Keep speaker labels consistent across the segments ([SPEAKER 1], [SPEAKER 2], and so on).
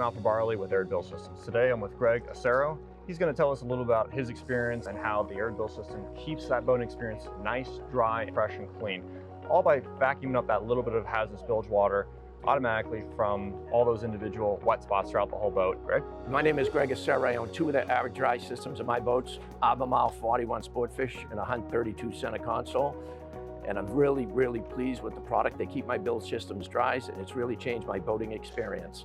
[SPEAKER 1] I'm Alpha Barley with Arid Bilge Systems. Today I'm with Greg Acerra. He's going to tell us a little about his experience and how the Arid Bilge system keeps that boating experience nice, dry, fresh, and clean, all by vacuuming up that little bit of hazardous bilge water automatically from all those individual wet spots throughout the whole boat. Greg?
[SPEAKER 2] My name is Greg Acerra. I own two of the Arid dry systems in my boats, Albemarle 41 Sportfish and a Hunt 32 center console. And I'm really, really pleased with the product. They keep my bilge systems dry, and it's really changed my boating experience.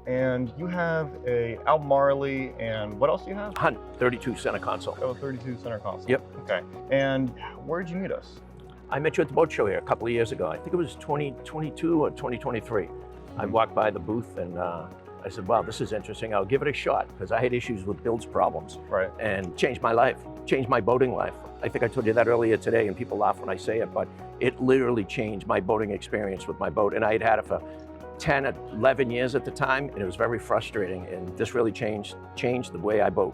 [SPEAKER 1] And you have a Albemarle, and what else do you have?
[SPEAKER 2] Hunt 32 center console.
[SPEAKER 1] Oh, 32 center console.
[SPEAKER 2] Yep.
[SPEAKER 1] Okay. And where did you meet us?
[SPEAKER 2] I met you at the boat show here a couple of years ago. I think it was 2022 or 2023. I walked by the booth and I said, wow, this is interesting. I'll give it a shot, because I had issues with bilge problems.
[SPEAKER 1] Right.
[SPEAKER 2] And changed my life, changed my boating life. I think I told you that earlier today, and people laugh when I say it, but it literally changed my boating experience with my boat. And I had it for 10, 11 years at the time, and it was very frustrating. And this really changed the way I boat.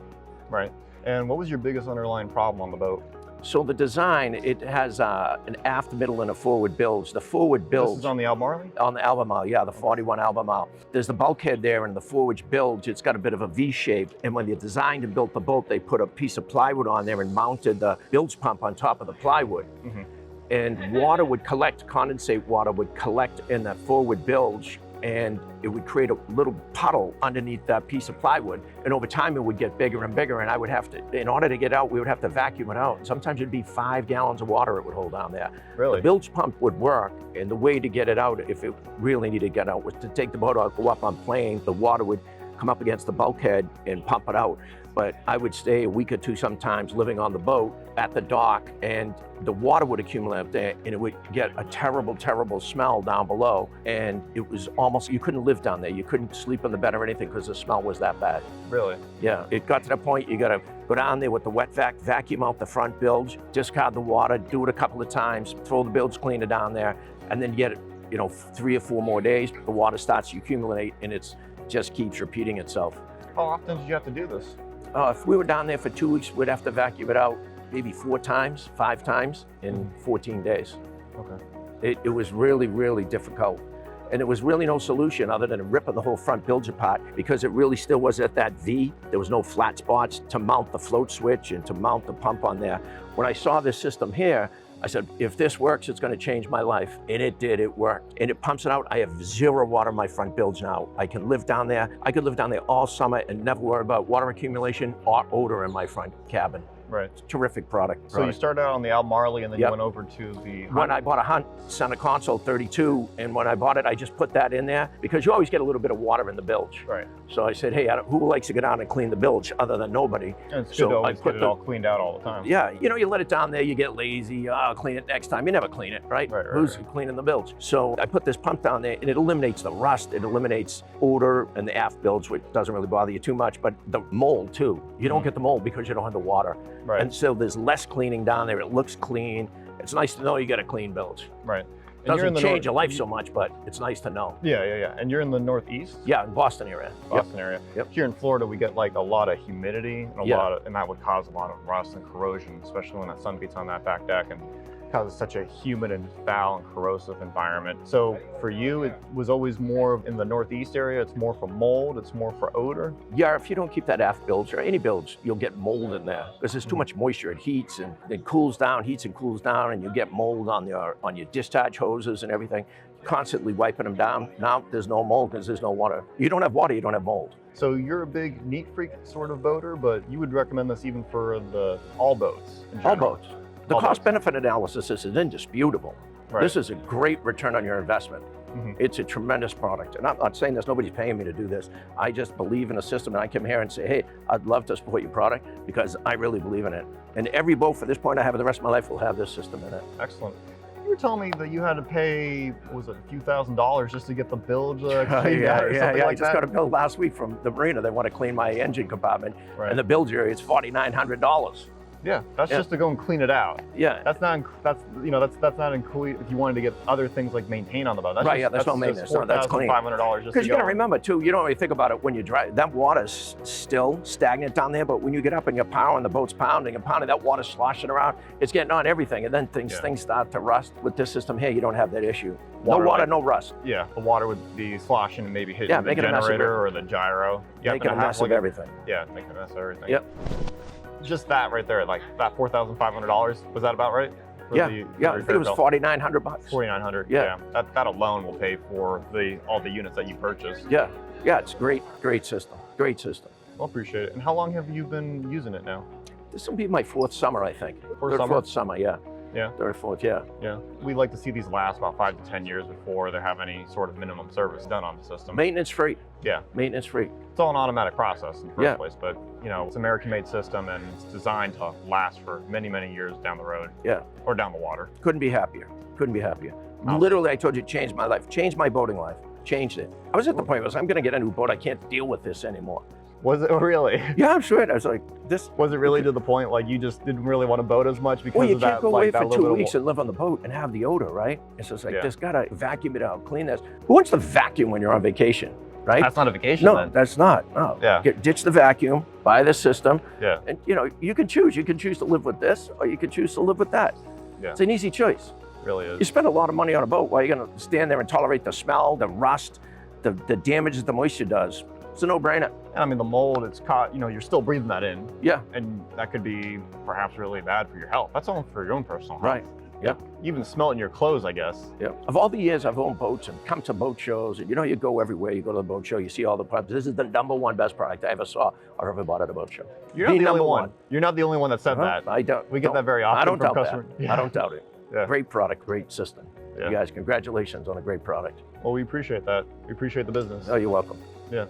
[SPEAKER 1] Right. And what was your biggest underlying problem on the boat?
[SPEAKER 2] So the design, it has an aft, middle, and a forward bilge. The forward bilge.
[SPEAKER 1] This is on the Albemarle?
[SPEAKER 2] On the Albemarle, yeah, the 41 Albemarle. There's the bulkhead there, and the forward bilge, it's got a bit of a V shape. And when they designed and built the boat, they put a piece of plywood on there and mounted the bilge pump on top of the plywood. Mm-hmm. And water would collect, condensate water would collect in that forward bilge, and it would create a little puddle underneath that piece of plywood. And over time, it would get bigger and bigger, and I would have to, in order to get out, we would have to vacuum it out. Sometimes it'd be 5 gallons of water it would hold down there.
[SPEAKER 1] Really?
[SPEAKER 2] The bilge pump would work, and the way to get it out, if it really needed to get out, was to take the boat out, go up on plane, the water would come up against the bulkhead and pump it out. But I would stay a week or two sometimes living on the boat at the dock, and the water would accumulate up there, and it would get a terrible, terrible smell down below. And it was almost, you couldn't live down there. You couldn't sleep in the bed or anything because the smell was that bad.
[SPEAKER 1] Really?
[SPEAKER 2] Yeah, it got to the point you gotta go down there with the wet vac, vacuum out the front bilge, discard the water, do it a couple of times, throw the bilge cleaner down there, and then get it, 3 or 4 more days, the water starts to accumulate, and it just keeps repeating itself.
[SPEAKER 1] How often did you have to do this?
[SPEAKER 2] If we were down there for 2 weeks, we'd have to vacuum it out maybe 4 times, 5 times in 14 days.
[SPEAKER 1] Okay.
[SPEAKER 2] It was really, really difficult. And there was really no solution other than ripping the whole front bilge apart, because it really still was at that V. There was no flat spots to mount the float switch and to mount the pump on there. When I saw this system here, I said, if this works, it's going to change my life. And it did, it worked. And it pumps it out. I have 0 water in my front bilge now. I can live down there. I could live down there all summer and never worry about water accumulation or odor in my front cabin.
[SPEAKER 1] Right.
[SPEAKER 2] It's a terrific product.
[SPEAKER 1] So you started out on the Albemarle, and then
[SPEAKER 2] Yep.
[SPEAKER 1] you went over to the Hunt.
[SPEAKER 2] When I bought a Hunt center console 32, and when I bought it, I just put that in there because you always get a little bit of water in the bilge.
[SPEAKER 1] Right.
[SPEAKER 2] So I said, hey, who likes to go down and clean the bilge other than nobody?
[SPEAKER 1] And it's good
[SPEAKER 2] So
[SPEAKER 1] to
[SPEAKER 2] I
[SPEAKER 1] always
[SPEAKER 2] put
[SPEAKER 1] get it all cleaned out all the time.
[SPEAKER 2] Yeah, you let it down there, you get lazy, I'll clean it next time. You never clean it, right?
[SPEAKER 1] Right,
[SPEAKER 2] Who's
[SPEAKER 1] right.
[SPEAKER 2] cleaning the bilge? So I put this pump down there, and it eliminates the rust, it eliminates odor and the aft bilge, which doesn't really bother you too much, but the mold too. You don't get the mold because you don't have the water.
[SPEAKER 1] Right.
[SPEAKER 2] And so there's less cleaning down there, it looks clean. It's nice to know you got a clean bilge.
[SPEAKER 1] Right.
[SPEAKER 2] It doesn't change your life so much, but it's nice to know.
[SPEAKER 1] Yeah. And you're in the Northeast?
[SPEAKER 2] Yeah, in Boston area.
[SPEAKER 1] Boston area.
[SPEAKER 2] Yep.
[SPEAKER 1] Here in Florida, we get like a lot of humidity and
[SPEAKER 2] Yeah.
[SPEAKER 1] and that would cause a lot of rust and corrosion, especially when that sun beats on that back deck and causes such a humid and foul and corrosive environment. So for you, it was always more in the Northeast area. It's more for mold. It's more for odor.
[SPEAKER 2] Yeah, if you don't keep that aft bilge or any bilge, you'll get mold in there because there's too much moisture. It heats and it cools down, heats and cools down, and you get mold on your discharge hoses and everything. Constantly wiping them down. Now there's no mold because there's no water. You don't have water, you don't have mold.
[SPEAKER 1] So you're a big neat freak sort of boater, but you would recommend this even for all boats in
[SPEAKER 2] All
[SPEAKER 1] general.
[SPEAKER 2] boats. The cost-benefit analysis is indisputable.
[SPEAKER 1] Right.
[SPEAKER 2] This is a great return on your investment.
[SPEAKER 1] Mm-hmm.
[SPEAKER 2] It's a tremendous product. And I'm not saying this, nobody's paying me to do this. I just believe in a system, and I come here and say, hey, I'd love to support your product because I really believe in it. And every boat for this point I have for the rest of my life will have this system in it.
[SPEAKER 1] Excellent. You were telling me that you had to pay, was it a few $1,000s just to get the bilge cleaned out or something
[SPEAKER 2] I
[SPEAKER 1] like
[SPEAKER 2] just
[SPEAKER 1] that?
[SPEAKER 2] got a bill last week from the marina. They want to clean my engine compartment.
[SPEAKER 1] Right.
[SPEAKER 2] And the bilge area is $4,900.
[SPEAKER 1] Yeah, that's
[SPEAKER 2] Yeah.
[SPEAKER 1] just to go and clean it out.
[SPEAKER 2] Yeah.
[SPEAKER 1] That's not not included if you wanted to get other things like maintain on the boat. That's
[SPEAKER 2] Right,
[SPEAKER 1] just,
[SPEAKER 2] yeah, that's no maintenance. No, that's clean.
[SPEAKER 1] $4,500 just
[SPEAKER 2] Because
[SPEAKER 1] to
[SPEAKER 2] you got to
[SPEAKER 1] go.
[SPEAKER 2] remember too, you don't really think about it when you drive. That water's still stagnant down there, but when you get up and you're powering, the boat's pounding and pounding, that water's sloshing around. It's getting on everything, and then things start to rust. With this system here, you don't have that issue. No water, no rust.
[SPEAKER 1] Yeah, the water would be sloshing and maybe hitting the
[SPEAKER 2] making a mess of
[SPEAKER 1] generator or the gyro.
[SPEAKER 2] Making a mess of everything.
[SPEAKER 1] Yeah, making a mess of everything.
[SPEAKER 2] Yep.
[SPEAKER 1] Just that right there, like that $4,500. Was that about right?
[SPEAKER 2] Yeah, I think it was $4,900.
[SPEAKER 1] $4,900.
[SPEAKER 2] Yeah.
[SPEAKER 1] That alone will pay for all the units that you purchased.
[SPEAKER 2] Yeah, it's great system. Great system.
[SPEAKER 1] Well, appreciate it. And how long have you been using it now?
[SPEAKER 2] This will be my fourth summer, I think. Fourth summer, yeah.
[SPEAKER 1] Yeah.
[SPEAKER 2] Third, fourth, yeah.
[SPEAKER 1] Yeah. We like to see these last about 5 to 10 years before they have any sort of minimum service done on the system.
[SPEAKER 2] Maintenance free.
[SPEAKER 1] Yeah.
[SPEAKER 2] Maintenance free.
[SPEAKER 1] It's all an automatic process in the first place, but it's an American-made system and it's designed to last for many, many years down the road.
[SPEAKER 2] Yeah.
[SPEAKER 1] Or down the water.
[SPEAKER 2] Couldn't be happier. Couldn't be happier.
[SPEAKER 1] Awesome.
[SPEAKER 2] Literally, I told you, it changed my life. Changed my boating life. Changed it. I was at the point where I'm going to get a new boat. I can't deal with this anymore.
[SPEAKER 1] Was it really?
[SPEAKER 2] Yeah, I'm sure. I was like, this.
[SPEAKER 1] Was it really to the point like you just didn't really want to boat as much because
[SPEAKER 2] Well, you
[SPEAKER 1] of that?
[SPEAKER 2] can't go away for 2 weeks
[SPEAKER 1] of...
[SPEAKER 2] and live on the boat and have the odor, right? It's just like, there's got to vacuum it out, clean this. Who wants to vacuum when you're on vacation, right?
[SPEAKER 1] That's not a vacation
[SPEAKER 2] No,
[SPEAKER 1] then.
[SPEAKER 2] that's not. No.
[SPEAKER 1] Yeah.
[SPEAKER 2] Ditch the vacuum, buy the system.
[SPEAKER 1] Yeah.
[SPEAKER 2] And you can choose. You can choose to live with this or you can choose to live with that.
[SPEAKER 1] Yeah.
[SPEAKER 2] It's an easy choice.
[SPEAKER 1] It really is.
[SPEAKER 2] You spend a lot of money on a boat. Why are you going to stand there and tolerate the smell, the rust, the damage that the moisture does? It's a no-brainer.
[SPEAKER 1] And I mean, the mold, it's caught, you're still breathing that in.
[SPEAKER 2] Yeah.
[SPEAKER 1] And that could be perhaps really bad for your health. That's all for your own personal health.
[SPEAKER 2] Right. Yep.
[SPEAKER 1] You even smell it in your clothes, I guess.
[SPEAKER 2] Yeah. Of all the years I've owned boats and come to boat shows, and you go everywhere, you go to the boat show, you see all the products. This is the #1 best product I ever saw or ever bought at a boat show.
[SPEAKER 1] You're not the only one. You're not the only one that said that.
[SPEAKER 2] I don't.
[SPEAKER 1] We get that very often.
[SPEAKER 2] I don't
[SPEAKER 1] from
[SPEAKER 2] doubt
[SPEAKER 1] customers.
[SPEAKER 2] that. I don't doubt it.
[SPEAKER 1] Yeah.
[SPEAKER 2] Great product, great system.
[SPEAKER 1] Yeah.
[SPEAKER 2] You guys, congratulations on a great product.
[SPEAKER 1] Well, we appreciate that. We appreciate the business.
[SPEAKER 2] Oh, you're welcome.
[SPEAKER 1] Yeah.